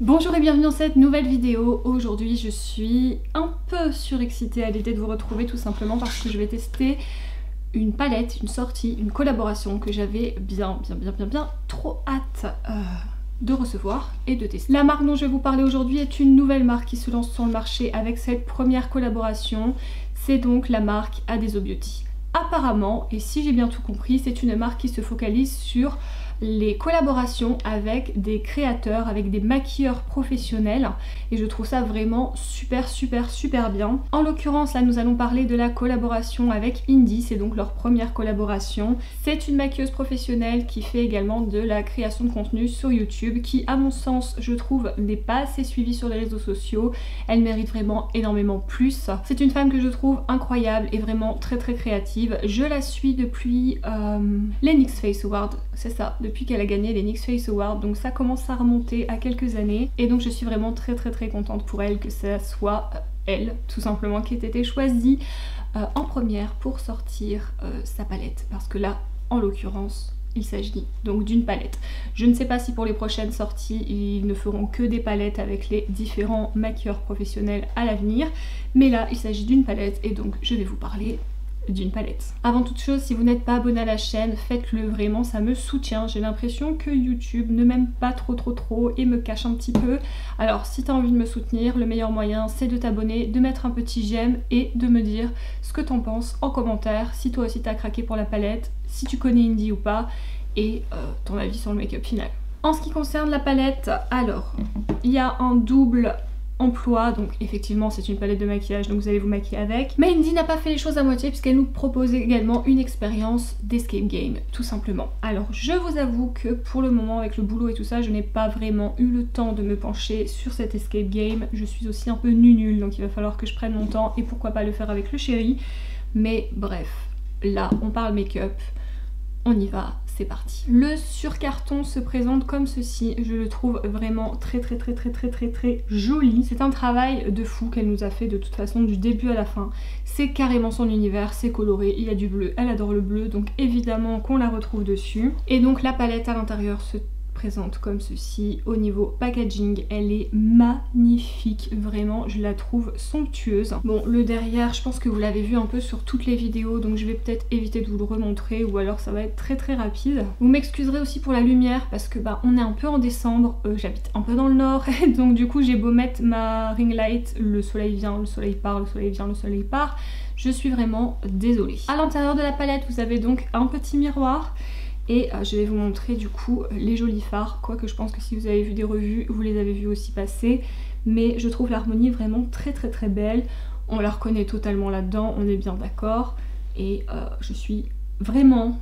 Bonjour et bienvenue dans cette nouvelle vidéo. Aujourd'hui je suis un peu surexcitée à l'idée de vous retrouver tout simplement parce que je vais tester une palette, une sortie, une collaboration que j'avais bien trop hâte de recevoir et de tester. La marque dont je vais vous parler aujourd'hui est une nouvelle marque qui se lance sur le marché avec cette première collaboration. C'est donc la marque Adeso Beauty. Apparemment, et si j'ai bien tout compris, c'est une marque qui se focalise sur les collaborations avec des créateurs, avec des maquilleurs professionnels, et je trouve ça vraiment super bien. En l'occurrence là nous allons parler de la collaboration avec Indie, c'est donc leur première collaboration. C'est une maquilleuse professionnelle qui fait également de la création de contenu sur YouTube, qui à mon sens je trouve n'est pas assez suivie sur les réseaux sociaux. Elle mérite vraiment énormément plus. C'est une femme que je trouve incroyable et vraiment très créative. Je la suis depuis les NYX Face Awards, c'est ça, depuis qu'elle a gagné les NYX Face Awards, donc ça commence à remonter à quelques années et donc je suis vraiment très contente pour elle que ça soit elle tout simplement qui ait été choisie en première pour sortir sa palette, parce que là en l'occurrence il s'agit donc d'une palette. Je ne sais pas si pour les prochaines sorties ils ne feront que des palettes avec les différents maquilleurs professionnels à l'avenir, mais là il s'agit d'une palette et donc je vais vous parler d'une palette. Avant toute chose, si vous n'êtes pas abonné à la chaîne, faites-le, vraiment ça me soutient. J'ai l'impression que YouTube ne m'aime pas trop et me cache un petit peu. Alors si tu as envie de me soutenir, le meilleur moyen c'est de t'abonner, de mettre un petit j'aime et de me dire ce que t'en penses en commentaire, si toi aussi t'as craqué pour la palette, si tu connais Indie ou pas, et ton avis sur le make-up final. En ce qui concerne la palette, alors il y a un double emploi, donc effectivement c'est une palette de maquillage, donc vous allez vous maquiller avec. Mais Indie n'a pas fait les choses à moitié puisqu'elle nous propose également une expérience d'escape game, tout simplement. Alors je vous avoue que pour le moment avec le boulot et tout ça, je n'ai pas vraiment eu le temps de me pencher sur cet escape game. Je suis aussi un peu nulle, donc il va falloir que je prenne mon temps et pourquoi pas le faire avec le chéri. Mais bref, là on parle make-up, on y va, c'est parti. Le surcarton se présente comme ceci, je le trouve vraiment très joli. C'est un travail de fou qu'elle nous a fait de toute façon du début à la fin. C'est carrément son univers, c'est coloré, il y a du bleu, elle adore le bleu, donc évidemment qu'on la retrouve dessus. Et donc la palette à l'intérieur se présente comme ceci. Au niveau packaging elle est magnifique, vraiment je la trouve somptueuse. Bon, le derrière je pense que vous l'avez vu un peu sur toutes les vidéos, donc je vais peut-être éviter de vous le remontrer ou alors ça va être très rapide. Vous m'excuserez aussi pour la lumière parce que bah on est un peu en décembre, j'habite un peu dans le nord donc du coup j'ai beau mettre ma ring light, le soleil vient, le soleil part, le soleil vient, le soleil part, je suis vraiment désolée. À l'intérieur de la palette vous avez donc un petit miroir. Et je vais vous montrer du coup les jolis fards, quoique je pense que si vous avez vu des revues, vous les avez vus aussi passer. Mais je trouve l'harmonie vraiment très belle. On la reconnaît totalement là-dedans, on est bien d'accord. Et je suis vraiment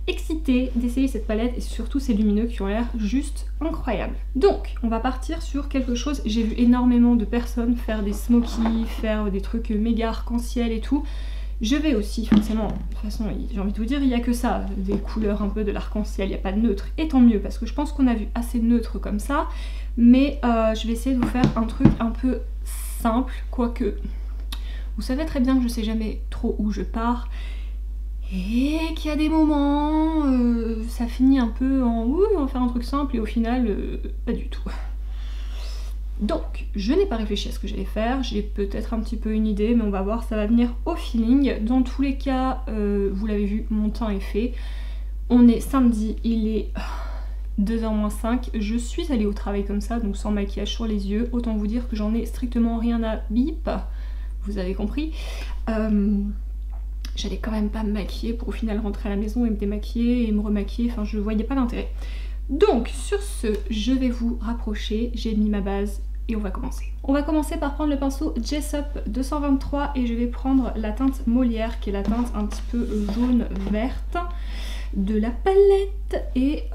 excitée d'essayer cette palette et surtout ces lumineux qui ont l'air juste incroyables. Donc on va partir sur quelque chose, j'ai vu énormément de personnes faire des smokies, faire des trucs méga arc-en-ciel et tout. Je vais aussi, forcément, de toute façon j'ai envie de vous dire, il n'y a que ça, des couleurs un peu de l'arc-en-ciel, il n'y a pas de neutre, et tant mieux, parce que je pense qu'on a vu assez de neutre comme ça, mais je vais essayer de vous faire un truc un peu simple, quoique vous savez très bien que je sais jamais trop où je pars, et qu'il y a des moments, ça finit un peu en ouh, on va faire un truc simple, et au final, pas du tout. Donc, je n'ai pas réfléchi à ce que j'allais faire, j'ai peut-être un petit peu une idée, mais on va voir, ça va venir au feeling. Dans tous les cas, vous l'avez vu, mon temps est fait. On est samedi, il est 2h-5, je suis allée au travail comme ça, donc sans maquillage sur les yeux. Autant vous dire que j'en ai strictement rien à bip, vous avez compris. J'allais quand même pas me maquiller pour au final rentrer à la maison et me démaquiller et me remaquiller, enfin je voyais pas l'intérêt. Donc sur ce, je vais vous rapprocher, j'ai mis ma base et on va commencer. On va commencer par prendre le pinceau Jessup 223 et je vais prendre la teinte Molière qui est la teinte un petit peu jaune-verte de la palette et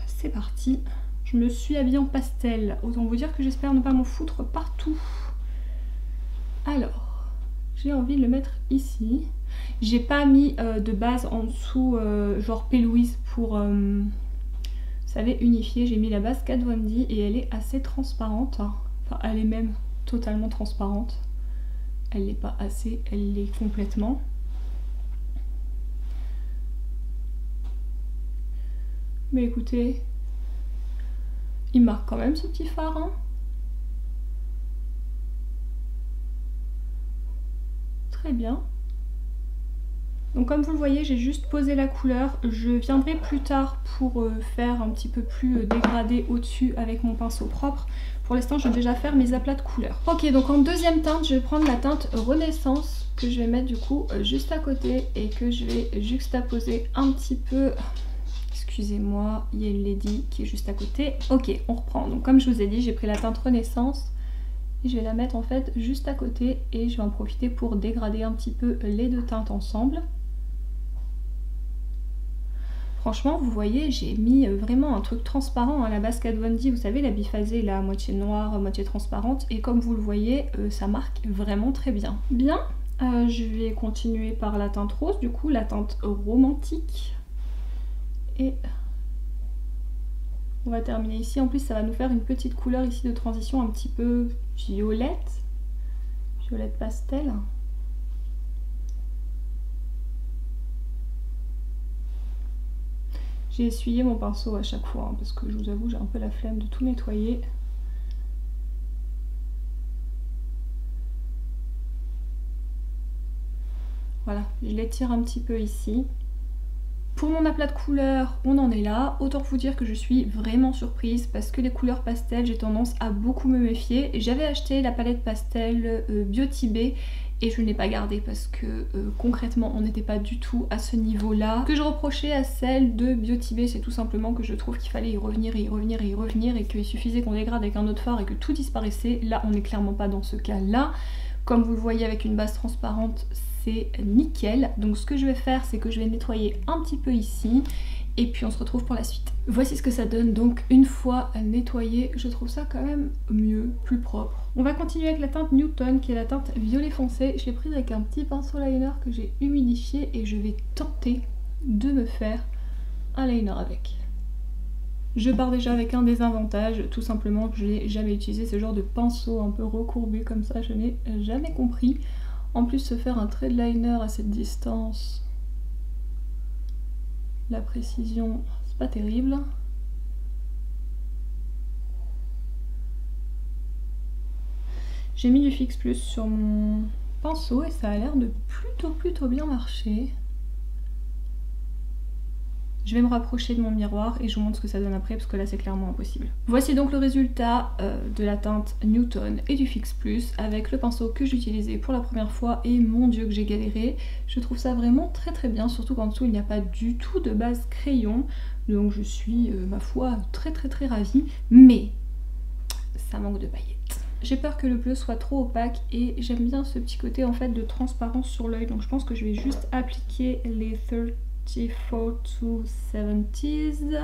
c'est parti. Je me suis habillée en pastel, autant vous dire que j'espère ne pas m'en foutre partout. Alors, j'ai envie de le mettre ici. J'ai pas mis de base en dessous genre P. Louise pour... vous savez, unifier, j'ai mis la base Kat Von D et elle est assez transparente. Enfin, elle est même totalement transparente. Elle n'est pas assez, elle l'est complètement. Mais écoutez, Il marque quand même ce petit fard, hein. Très bien. Donc comme vous le voyez, j'ai juste posé la couleur. Je viendrai plus tard pour faire un petit peu plus dégradé au-dessus avec mon pinceau propre. Pour l'instant, je vais déjà faire mes aplats de couleurs. Ok, donc en deuxième teinte, je vais prendre la teinte Renaissance que je vais mettre du coup juste à côté et que je vais juxtaposer un petit peu. Excusez-moi, il y a une lady qui est juste à côté. Ok, on reprend. Donc comme je vous ai dit, j'ai pris la teinte Renaissance. Et je vais la mettre en fait juste à côté et je vais en profiter pour dégrader un petit peu les deux teintes ensemble. Franchement, vous voyez, j'ai mis vraiment un truc transparent à la base Kat Von D, vous savez, la biphasée, la moitié noire, moitié transparente, et comme vous le voyez, ça marque vraiment très bien. Bien, je vais continuer par la teinte rose, du coup, la teinte romantique. Et on va terminer ici. En plus, ça va nous faire une petite couleur ici de transition un petit peu violette, violette pastel. J'ai essuyé mon pinceau à chaque fois, hein, parce que je vous avoue, j'ai un peu la flemme de tout nettoyer. Voilà, je l'étire un petit peu ici. Pour mon aplat de couleurs, on en est là. Autant vous dire que je suis vraiment surprise parce que les couleurs pastel, j'ai tendance à beaucoup me méfier. J'avais acheté la palette pastel Beauty Bay et je ne l'ai pas gardée parce que concrètement on n'était pas du tout à ce niveau-là. Ce que je reprochais à celle de Beauty Bay, c'est tout simplement que je trouve qu'il fallait y revenir et y revenir et y revenir et qu'il suffisait qu'on dégrade avec un autre fard et que tout disparaissait. Là, on n'est clairement pas dans ce cas-là. Comme vous le voyez avec une base transparente, c'est nickel. Donc ce que je vais faire, c'est que je vais nettoyer un petit peu ici et puis on se retrouve pour la suite. Voici ce que ça donne donc une fois nettoyé. Je trouve ça quand même mieux, plus propre. On va continuer avec la teinte Newton qui est la teinte violet foncé. Je l'ai prise avec un petit pinceau liner que j'ai humidifié et je vais tenter de me faire un liner avec. Je pars déjà avec un désavantage, tout simplement que je n'ai jamais utilisé ce genre de pinceau un peu recourbé comme ça, je n'ai jamais compris. En plus, se faire un trait de liner à cette distance, la précision, c'est pas terrible. J'ai mis du Fix Plus sur mon pinceau et ça a l'air de plutôt bien marcher. Je vais me rapprocher de mon miroir et je vous montre ce que ça donne après parce que là c'est clairement impossible. Voici donc le résultat de la teinte Newton et du Fix Plus avec le pinceau que j'utilisais pour la première fois et mon dieu que j'ai galéré. Je trouve ça vraiment très bien, surtout qu'en dessous il n'y a pas du tout de base crayon. Donc je suis, ma foi, très ravie. Mais ça manque de paillettes. J'ai peur que le bleu soit trop opaque et j'aime bien ce petit côté en fait de transparence sur l'œil. Donc je pense que je vais juste appliquer les 34 to 70s.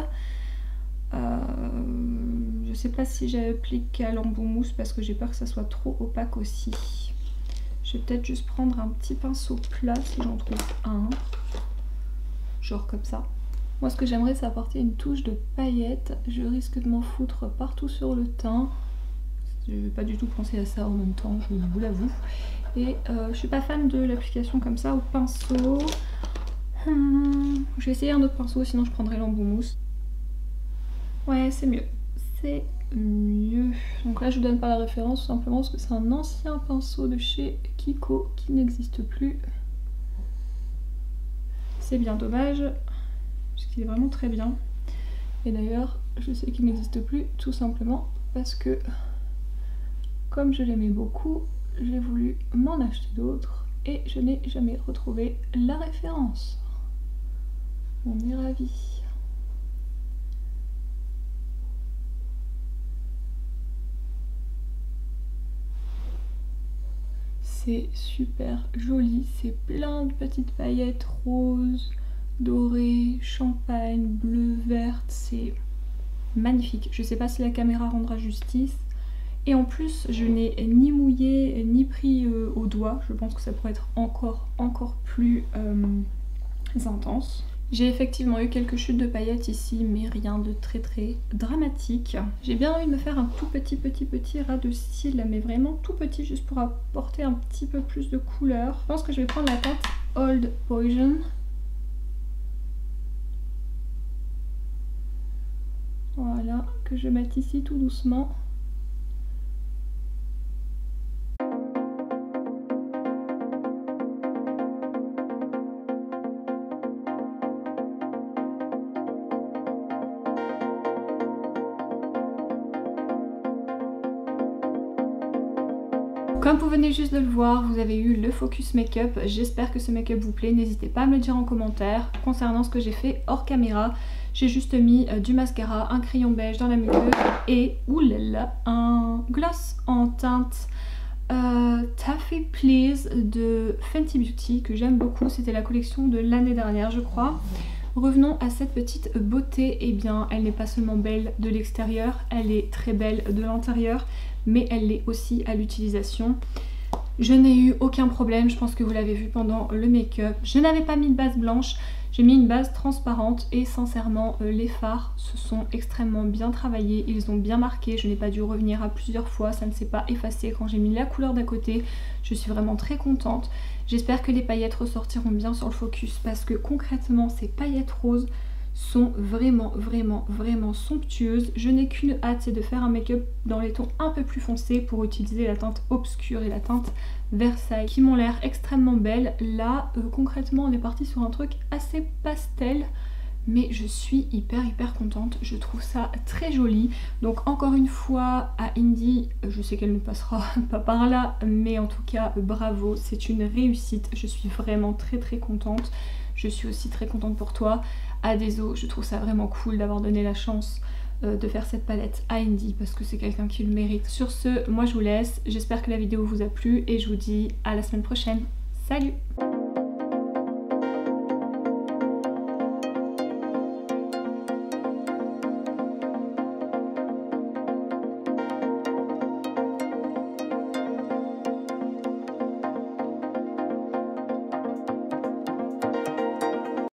Je sais pas si j'applique à l'embout mousse parce que j'ai peur que ça soit trop opaque aussi. Je vais peut-être juste prendre un petit pinceau plat si j'en trouve un. Genre comme ça. Moi ce que j'aimerais c'est apporter une touche de paillettes. Je risque de m'en foutre partout sur le teint. Je vais pas du tout penser à ça en même temps, je vous l'avoue. Et je suis pas fan de l'application comme ça au pinceau. Je vais essayer un autre pinceau, sinon je prendrai l'embout mousse. Ouais, c'est mieux. C'est mieux. Donc là, je vous donne pas la référence, tout simplement parce que c'est un ancien pinceau de chez Kiko qui n'existe plus. C'est bien dommage, parce qu'il est vraiment très bien. Et d'ailleurs, je sais qu'il n'existe plus, tout simplement parce que, comme je l'aimais beaucoup, j'ai voulu m'en acheter d'autres et je n'ai jamais retrouvé la référence. On est ravis. C'est super joli, c'est plein de petites paillettes roses, dorées, champagne, bleu, verte, c'est magnifique. Je sais pas si la caméra rendra justice. Et en plus, je n'ai ni mouillé ni pris au doigt. Je pense que ça pourrait être encore plus intense. J'ai effectivement eu quelques chutes de paillettes ici, mais rien de très dramatique. J'ai bien envie de me faire un tout petit ras de cils, mais vraiment tout petit, juste pour apporter un petit peu plus de couleur. Je pense que je vais prendre la teinte Old Poison. Voilà, que je mette ici tout doucement. Comme vous venez juste de le voir, vous avez eu le focus make-up. J'espère que ce make-up vous plaît. N'hésitez pas à me le dire en commentaire. Concernant ce que j'ai fait hors caméra, j'ai juste mis du mascara, un crayon beige dans la muqueuse et oulala, un gloss en teinte Taffy Please de Fenty Beauty que j'aime beaucoup. C'était la collection de l'année dernière, je crois. Revenons à cette petite beauté. Eh bien, elle n'est pas seulement belle de l'extérieur, elle est très belle de l'intérieur, mais elle l'est aussi à l'utilisation. Je n'ai eu aucun problème, je pense que vous l'avez vu pendant le make-up. Je n'avais pas mis de base blanche, j'ai mis une base transparente et sincèrement les fards se sont extrêmement bien travaillés, ils ont bien marqué, je n'ai pas dû revenir à plusieurs fois, ça ne s'est pas effacé quand j'ai mis la couleur d'à côté. Je suis vraiment très contente. J'espère que les paillettes ressortiront bien sur le focus parce que concrètement ces paillettes roses sont vraiment somptueuses. Je n'ai qu'une hâte, c'est de faire un make-up dans les tons un peu plus foncés pour utiliser la teinte obscure et la teinte Versailles qui m'ont l'air extrêmement belles. Là concrètement on est parti sur un truc assez pastel, mais je suis hyper contente, je trouve ça très joli. Donc encore une fois à Indy, je sais qu'elle ne passera pas par là, mais en tout cas bravo, c'est une réussite, je suis vraiment très contente. Je suis aussi très contente pour toi. Adeso, je trouve ça vraiment cool d'avoir donné la chance de faire cette palette à Indy parce que c'est quelqu'un qui le mérite. Sur ce, moi je vous laisse, j'espère que la vidéo vous a plu et je vous dis à la semaine prochaine. Salut!